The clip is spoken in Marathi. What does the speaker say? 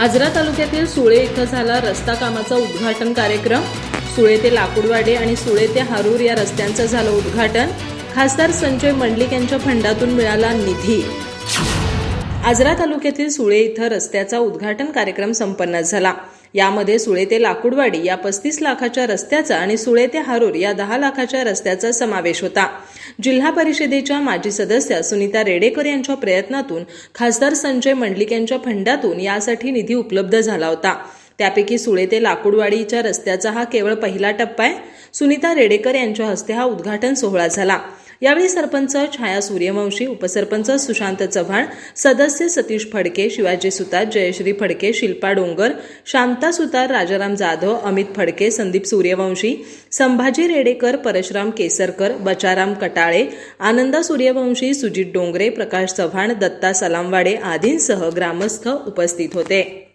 आजरा तालुक्यातील सुळे इथं झाला रस्ता कामाचा उद्घाटन कार्यक्रम। सुळे ते लाकूडवाडी आणि सुळे ते हारूर या रस्त्यांचं झालं उद्घाटन। खासदार संजय मंडलिक यांच्या फंडातून मिळाला निधी। आजरा तालुक्यातील सुळे इथं रस्त्याचा उद्घाटन कार्यक्रम संपन्न झाला। यामध्ये सुळे ते लाकूडवाडी या 35 लाखाच्या रस्त्याचा आणि सुळे ते हारूर या 10 लाखाच्या रस्त्याचा समावेश होता। जिल्हा परिषदेच्या माजी सदस्या सुनीता रेडेकर यांच्या प्रयत्नातून खासदार संजय मंडलिक यांच्या फंडातून यासाठी निधी उपलब्ध झाला होता। त्यापैकी सुळे ते लाकूडवाडीच्या रस्त्याचा हा केवळ पहिला टप्पा आहे। सुनीता रेडेकर यांच्या हस्ते हा उद्घाटन सोहळा झाला। यावेळी सरपंच छाया सूर्यवंशी, उपसरपंच सुशांत चव्हाण, सदस्य सतीश फडके, शिवाजी सुतार, जयश्री फडके, शिल्पा डोंगर, शांता सुतार, राजाराम जाधव, अमित फडके, संदीप सूर्यवंशी, संभाजी रेडेकर, परशुराम केसरकर, बचाराम कटाळे, आनंदा सूर्यवंशी, सुजित डोंगरे, प्रकाश चव्हाण, दत्ता सलामवाडे आदींसह ग्रामस्थ उपस्थित होते।